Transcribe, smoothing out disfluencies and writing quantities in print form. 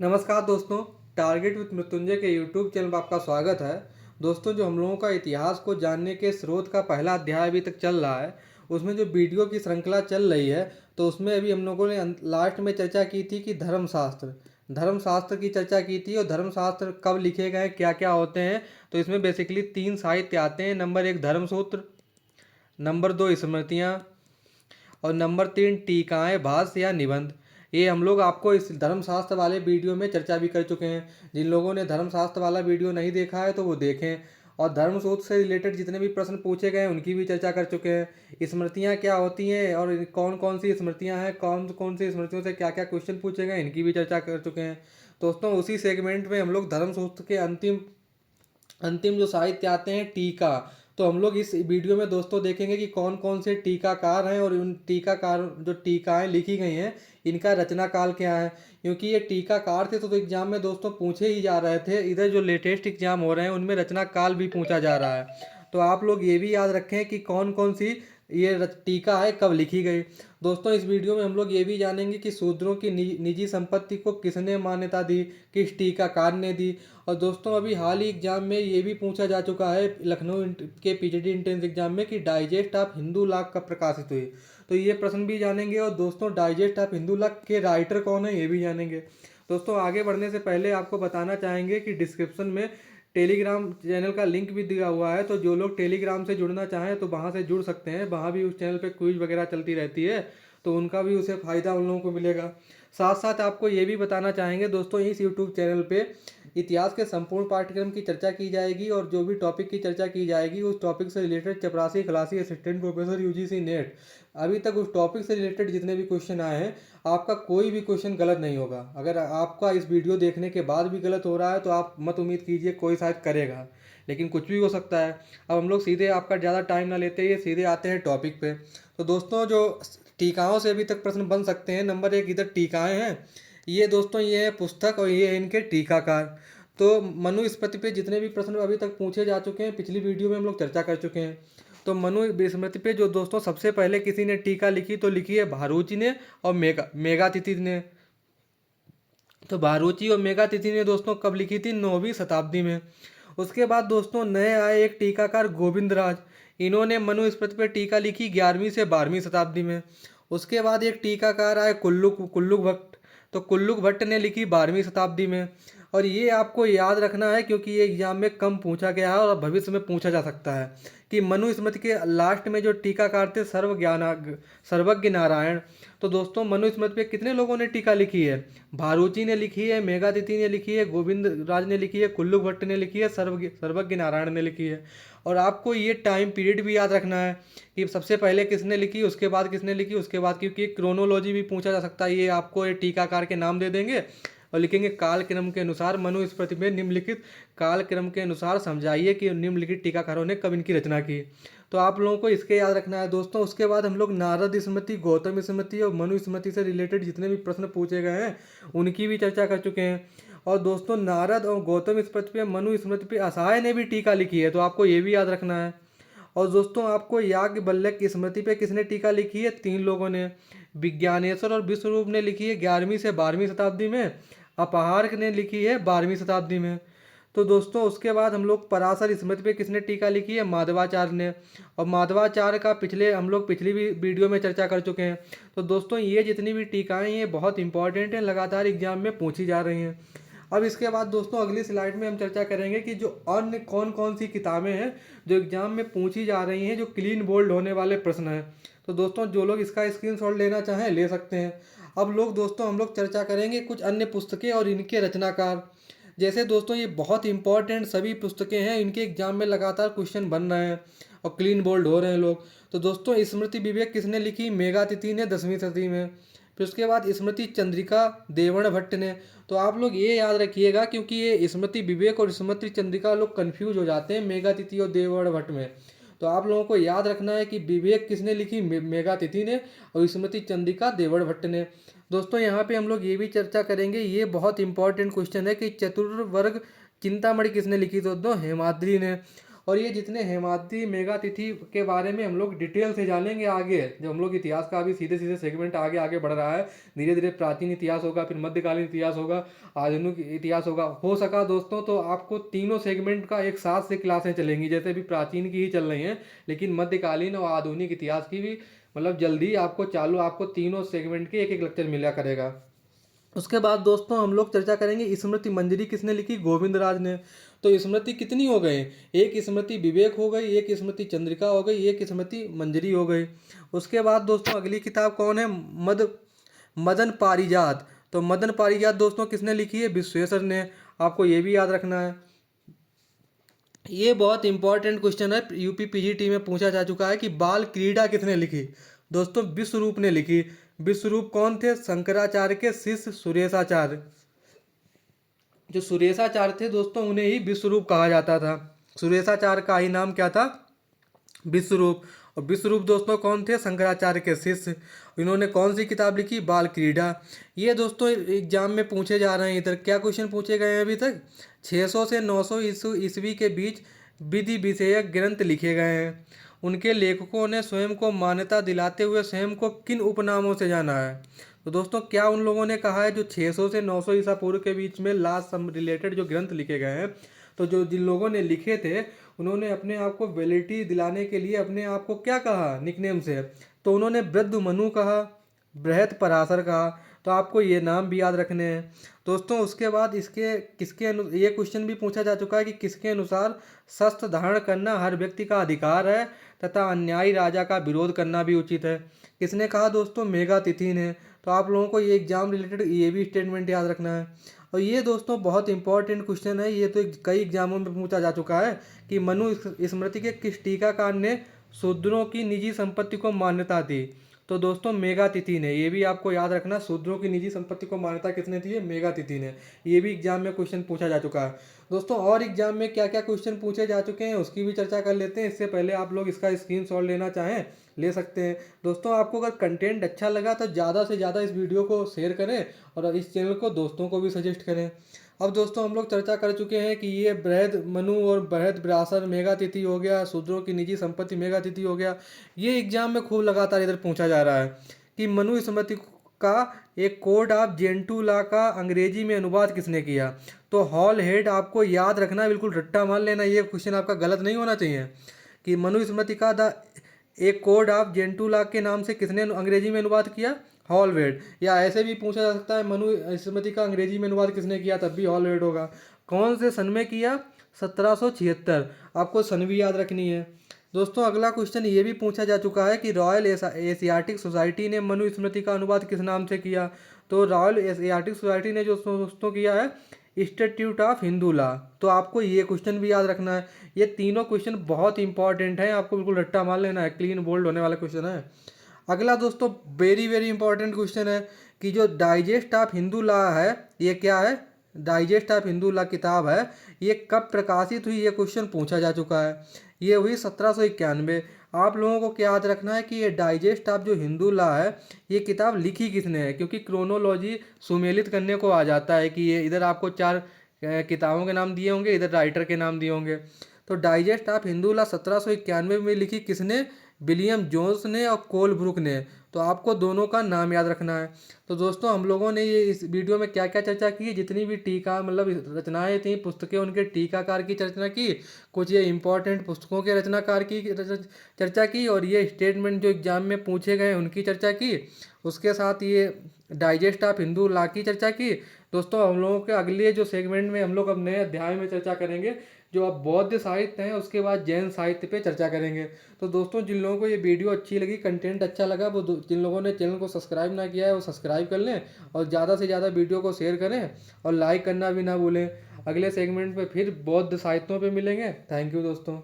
नमस्कार दोस्तों। Target with Mrityunjay के यूट्यूब चैनल पर आपका स्वागत है। दोस्तों, जो हम लोगों का इतिहास को जानने के स्रोत का पहला अध्याय अभी तक चल रहा है, उसमें जो वीडियो की श्रृंखला चल रही है, तो उसमें अभी हम लोगों ने लास्ट में चर्चा की थी कि धर्मशास्त्र की चर्चा की थी। और धर्मशास्त्र कब लिखे गए, क्या क्या होते हैं। तो इसमें बेसिकली 3 साहित्य आते हैं। नंबर 1 धर्मसूत्र, नंबर 2 स्मृतियाँ, और नंबर 3 टीकाएँ, भाष्य या निबंध। ये हम लोग आपको इस धर्मशास्त्र वाले वीडियो में चर्चा भी कर चुके हैं। जिन लोगों ने धर्मशास्त्र वाला वीडियो नहीं देखा है तो वो देखें। और धर्मसूत्र से रिलेटेड जितने भी प्रश्न पूछे गए हैं उनकी भी चर्चा कर चुके हैं। स्मृतियाँ क्या होती हैं और कौन कौन सी स्मृतियाँ हैं, कौन कौन सी स्मृतियों से क्या क्या क्वेश्चन पूछे गए, इनकी भी चर्चा कर चुके हैं। दोस्तों, उसी सेगमेंट में हम लोग धर्मसूत्र के अंतिम अंतिम जो साहित्य आते हैं टीका, तो हम लोग इस वीडियो में दोस्तों देखेंगे कि कौन कौन से टीकाकार हैं और उन टीकाकार जो टीकाएं लिखी गई हैं इनका रचना काल क्या है। क्योंकि ये टीकाकार थे तो एग्जाम में दोस्तों पूछे ही जा रहे थे। इधर जो लेटेस्ट एग्जाम हो रहे हैं उनमें रचना काल भी पूछा जा रहा है। तो आप लोग ये भी याद रखें कि कौन कौन सी ये टीका है, कब लिखी गई। दोस्तों, इस वीडियो में हम लोग ये भी जानेंगे कि शूद्रों की निजी संपत्ति को किसने मान्यता दी, किस टीकाकार ने दी। और दोस्तों, अभी हाल ही एग्जाम में ये भी पूछा जा चुका है लखनऊ के पीजीटी इंट्रेंस एग्जाम में कि डाइजेस्ट ऑफ हिंदू लॉ कब प्रकाशित हुई। तो ये प्रश्न भी जानेंगे। और दोस्तों, डाइजेस्ट ऑफ हिंदू लॉ के राइटर कौन है ये भी जानेंगे। दोस्तों, आगे बढ़ने से पहले आपको बताना चाहेंगे कि डिस्क्रिप्शन में टेलीग्राम चैनल का लिंक भी दिया हुआ है। तो जो लोग टेलीग्राम से जुड़ना चाहें तो वहाँ से जुड़ सकते हैं। वहाँ भी उस चैनल पे क्विज वगैरह चलती रहती है, तो उनका भी उसे फ़ायदा उन लोगों को मिलेगा। साथ साथ आपको ये भी बताना चाहेंगे दोस्तों, इस यूट्यूब चैनल पे इतिहास के संपूर्ण पाठ्यक्रम की चर्चा की जाएगी। और जो भी टॉपिक की चर्चा की जाएगी उस टॉपिक से रिलेटेड चपरासी खलासी असिस्टेंट प्रोफेसर यूजीसी नेट, अभी तक उस टॉपिक से रिलेटेड जितने भी क्वेश्चन आए हैं, आपका कोई भी क्वेश्चन गलत नहीं होगा। अगर आपका इस वीडियो देखने के बाद भी गलत हो रहा है तो आप मत उम्मीद कीजिए कोई शायद करेगा, लेकिन कुछ भी हो सकता है। अब हम लोग सीधे आपका ज़्यादा टाइम ना लेते हुए सीधे आते हैं टॉपिक पे। तो दोस्तों, जो टीकाओं से अभी तक प्रश्न बन सकते हैं, नंबर 1 इधर टीकाएँ हैं। ये दोस्तों ये है पुस्तक और ये है इनके टीकाकार। तो मनुस्मृति पे जितने भी प्रश्न अभी तक पूछे जा चुके हैं पिछली वीडियो में हम लोग चर्चा कर चुके हैं। तो मनुस्मृति पे जो दोस्तों सबसे पहले किसी ने टीका लिखी तो लिखी है भारूची ने और मेघातिथि ने। तो भारूची और मेघातिथि ने दोस्तों कब लिखी थी? 9वीं शताब्दी में। उसके बाद दोस्तों नए आए एक टीकाकार गोविंद राज। इन्होंने मनुस्मृति पर टीका लिखी 11वीं से 12वीं शताब्दी में। उसके बाद एक टीकाकार आए कुल्लुक भट्ट। तो कुल्लुक भट्ट ने लिखी 12वीं शताब्दी में। और ये आपको याद रखना है क्योंकि ये एग्जाम में कम पूछा गया है और भविष्य में पूछा जा सकता है कि मनुस्मृति के लास्ट में जो टीकाकार थे सर्वज्ञ नारायण। तो दोस्तों, मनुस्मृति पे कितने लोगों ने टीका लिखी है? भारूची ने लिखी है, मेघातिथि ने लिखी है, गोविंद राज ने लिखी है, कुल्लुक भट्ट ने लिखी है, सर्वज्ञ नारायण ने लिखी है। और आपको ये टाइम पीरियड भी याद रखना है कि सबसे पहले किसने लिखी, उसके बाद किसने लिखी, उसके बाद, क्योंकि क्रोनोलॉजी भी पूछा जा सकता है। ये आपको ये टीकाकार के नाम दे देंगे और लिखेंगे काल क्रम के अनुसार मनुस्मृति में निम्नलिखित काल क्रम के अनुसार समझाइए कि निम्नलिखित टीकाकारों ने कब इनकी रचना की। तो आप लोगों को इसके याद रखना है दोस्तों। उसके बाद हम लोग नारद स्मृति, गौतम स्मृति और मनुस्मृति से रिलेटेड जितने भी प्रश्न पूछे गए हैं उनकी भी चर्चा कर चुके हैं। और दोस्तों, नारद और गौतम स्मृति पे, मनुस्मृति पे असाय ने भी टीका लिखी है, तो आपको ये भी याद रखना है। और दोस्तों, आपको याज्ञवल्क्य की स्मृति पे किसने टीका लिखी है? 3 लोगों ने। विज्ञानेश्वर और विश्वरूप ने लिखी है 11वीं से 12वीं शताब्दी में। अपहार्क ने लिखी है 12वीं शताब्दी में। तो दोस्तों, उसके बाद हम लोग पराशर स्मृति पे किसने टीका लिखी है? माधवाचार्य ने। और माधवाचार्य का हम लोग पिछली भी वीडियो में चर्चा कर चुके हैं। तो दोस्तों, ये जितनी भी टीकाएँ ये बहुत इंपॉर्टेंट हैं, लगातार एग्जाम में पूछी जा रही हैं। अब इसके बाद दोस्तों अगली स्लाइड में हम चर्चा करेंगे कि जो अन्य कौन कौन सी किताबें हैं जो एग्जाम में पूछी जा रही हैं, जो क्लीन बोल्ड होने वाले प्रश्न हैं। तो दोस्तों, जो लोग इसका स्क्रीनशॉट लेना चाहें ले सकते हैं। अब दोस्तों हम लोग चर्चा करेंगे कुछ अन्य पुस्तकें और इनके रचनाकार। जैसे दोस्तों ये बहुत इंपॉर्टेंट सभी पुस्तकें हैं, इनके एग्जाम में लगातार क्वेश्चन बन रहे हैं और क्लीन बोल्ड हो रहे हैं लोग। तो दोस्तों, स्मृति विवेक किसने लिखी? मेघातिथि ने 10वीं सदी में। फिर उसके बाद स्मृति चंद्रिका देवण भट्ट ने। तो आप लोग ये याद रखिएगा क्योंकि ये स्मृति विवेक और स्मृति चंद्रिका लोग कंफ्यूज हो जाते हैं मेघातिथि और देवण भट्ट में। तो आप लोगों को याद रखना है कि विवेक किसने लिखी? मेघातिथि ने। और स्मृति चंद्रिका देवण भट्ट ने। दोस्तों, यहाँ पे हम लोग ये भी चर्चा करेंगे, ये बहुत इंपॉर्टेंट क्वेश्चन है कि चतुर्वर्ग चिंतामणि किसने लिखी? तो हेमाद्री ने। और ये जितने हेमाद्री मेगा तिथि के बारे में हम लोग डिटेल से जानेंगे आगे, जब हम लोग इतिहास का अभी सीधे सीधे सेगमेंट आगे आगे बढ़ रहा है। धीरे धीरे प्राचीन इतिहास होगा, फिर मध्यकालीन इतिहास होगा, आधुनिक इतिहास होगा। हो सका दोस्तों तो आपको तीनों सेगमेंट का एक साथ से क्लासें चलेंगी, जैसे अभी प्राचीन की ही चल रही हैं, लेकिन मध्यकालीन और आधुनिक इतिहास की भी मतलब जल्दी आपको तीनों सेगमेंट के एक एक लेक्चर मिला करेगा। उसके बाद दोस्तों हम लोग चर्चा करेंगे स्मृति मंजरी किसने लिखी, गोविंद राज ने। तो स्मृति कितनी हो गई, एक स्मृति विवेक हो गई, एक स्मृति चंद्रिका हो गई, एक स्मृति मंजरी हो गई। उसके बाद दोस्तों अगली किताब कौन है, मदन पारिजात। तो मदन पारिजात दोस्तों किसने लिखी है, विश्वेश्वर ने। आपको ये भी याद रखना है। ये बहुत इंपॉर्टेंट क्वेश्चन है, यूपी पीजीटी में पूछा जा चुका है कि बाल क्रीड़ा किसने लिखी। दोस्तों विश्वरूप ने लिखी। विश्वरूप कौन थे, शंकराचार्य के शिष्य सुरेशाचार्य। जो सुरेशाचार्य थे दोस्तों उन्हें ही विश्वरूप कहा जाता था। सुरेशाचार्य का ही नाम क्या था, विश्वरूप। और विश्वरूप दोस्तों कौन थे, शंकराचार्य के शिष्य। इन्होंने कौन सी किताब लिखी, बाल क्रीड़ा। ये दोस्तों एग्जाम में पूछे जा रहे हैं। इधर क्या क्वेश्चन पूछे गए हैं अभी तक, 600 से 900 ईस्वी के बीच विधि विषयक ग्रंथ लिखे गए हैं। उनके लेखकों ने स्वयं को मान्यता दिलाते हुए स्वयं को किन उपनामों से जाना है। तो दोस्तों क्या उन लोगों ने कहा है, जो 600 से 900 ईसा पूर्व के बीच में लास्ट सम रिलेटेड जो ग्रंथ लिखे गए हैं, तो जो जिन लोगों ने लिखे थे उन्होंने अपने आप को वैलिडिटी दिलाने के लिए अपने आप को क्या कहा निकनेम से, तो उन्होंने वृद्ध मनु कहा, बृहत पराशर कहा। तो आपको ये नाम भी याद रखने हैं दोस्तों। उसके बाद ये क्वेश्चन भी पूछा जा चुका है कि किसके अनुसार शस्त्र धारण करना हर व्यक्ति का अधिकार है तथा अन्यायी राजा का विरोध करना भी उचित है। किसने कहा दोस्तों, मेघातिथि ने। तो आप लोगों को ये एग्जाम रिलेटेड ये भी स्टेटमेंट याद रखना है। और ये दोस्तों बहुत इंपॉर्टेंट क्वेश्चन है, ये तो कई एग्जामों में पूछा जा चुका है कि मनु स्मृति के किस टीकाकार ने शूद्रों की निजी संपत्ति को मान्यता दी। तो दोस्तों मेघातिथि ने। ये भी आपको याद रखना, शूद्रों की निजी संपत्ति को मान्यता किसने दी है, मेघातिथि ने। ये भी एग्जाम में क्वेश्चन पूछा जा चुका है दोस्तों। और एग्जाम में क्या क्या क्वेश्चन पूछे जा चुके हैं उसकी भी चर्चा कर लेते हैं। इससे पहले आप लोग इसका स्क्रीनशॉट लेना चाहें ले सकते हैं। दोस्तों आपको अगर कंटेंट अच्छा लगा तो ज़्यादा से ज़्यादा इस वीडियो को शेयर करें और इस चैनल को दोस्तों को भी सजेस्ट करें। अब दोस्तों हम लोग चर्चा कर चुके हैं कि ये बृहद मनु और बृहद व्यासन मेघातिथि हो गया, शूद्रों की निजी संपत्ति मेघातिथि हो गया। ये एग्जाम में खूब लगातार इधर पूछा जा रहा है कि मनु स्मृति का एक कोड ऑफ जेंटू लॉ का अंग्रेजी में अनुवाद किसने किया। तो हॉल हेड आपको याद रखना, बिल्कुल रट्टा मान लेना, ये क्वेश्चन आपका गलत नहीं होना चाहिए कि मनु स्मृति का द एक कोड ऑफ जेंटू लॉ के नाम से किसने अंग्रेजी में अनुवाद किया, हॉलवेड। या ऐसे भी पूछा जा सकता है मनु स्मृति का अंग्रेजी में अनुवाद किसने किया, तब भी हॉलवेड होगा। कौन से सन में किया, 1776। आपको सन भी याद रखनी है दोस्तों। अगला क्वेश्चन ये भी पूछा जा चुका है कि रॉयल एशियाटिक सोसाइटी ने मनु स्मृति का अनुवाद किस नाम से किया। तो रॉयल एशियाटिक सोसाइटी ने जो दोस्तों किया है इंस्टीट्यूट ऑफ हिंदू लॉ। तो आपको ये क्वेश्चन भी याद रखना है। ये तीनों क्वेश्चन बहुत इंपॉर्टेंट है, आपको बिल्कुल रट्टा मार लेना है, क्लीन बोल्ड होने वाला क्वेश्चन है। अगला दोस्तों वेरी वेरी इंपॉर्टेंट क्वेश्चन है कि जो डाइजेस्ट ऑफ हिंदू लॉ है ये क्या है, डाइजेस्ट ऑफ हिंदू लॉ किताब है, ये कब प्रकाशित हुई, ये क्वेश्चन पूछा जा चुका है। ये हुई 1791। आप लोगों को क्या याद रखना है कि ये डाइजेस्ट ऑफ जो हिंदू लॉ है ये किताब लिखी किसने है, क्योंकि क्रोनोलॉजी सुमेलित करने को आ जाता है कि ये इधर आपको 4 किताबों के नाम दिए होंगे, इधर राइटर के नाम दिए होंगे। तो डाइजेस्ट ऑफ हिंदू लॉ 1791 में लिखी किसने, विलियम जोन्स ने और कोलब्रुक ने। तो आपको दोनों का नाम याद रखना है। तो दोस्तों हम लोगों ने ये इस वीडियो में क्या क्या चर्चा की, जितनी भी टीका मतलब रचनाएं थी पुस्तकें उनके टीकाकार की चर्चा की, कुछ ये इंपॉर्टेंट पुस्तकों के रचनाकार की चर्चा की, और ये स्टेटमेंट जो एग्जाम में पूछे गए उनकी चर्चा की। उसके साथ ये डाइजेस्ट ऑफ हिंदू लॉ की चर्चा की। दोस्तों हम लोगों के अगले जो सेगमेंट में हम लोग अब नए अध्याय में चर्चा करेंगे जो अब बौद्ध साहित्य है, उसके बाद जैन साहित्य पे चर्चा करेंगे। तो दोस्तों जिन लोगों को ये वीडियो अच्छी लगी, कंटेंट अच्छा लगा, वो जिन लोगों ने चैनल को सब्सक्राइब ना किया है वो सब्सक्राइब कर लें और ज़्यादा से ज़्यादा वीडियो को शेयर करें और लाइक करना भी ना भूलें। अगले सेगमेंट में फिर बौद्ध साहित्यों पे मिलेंगे। थैंक यू दोस्तों।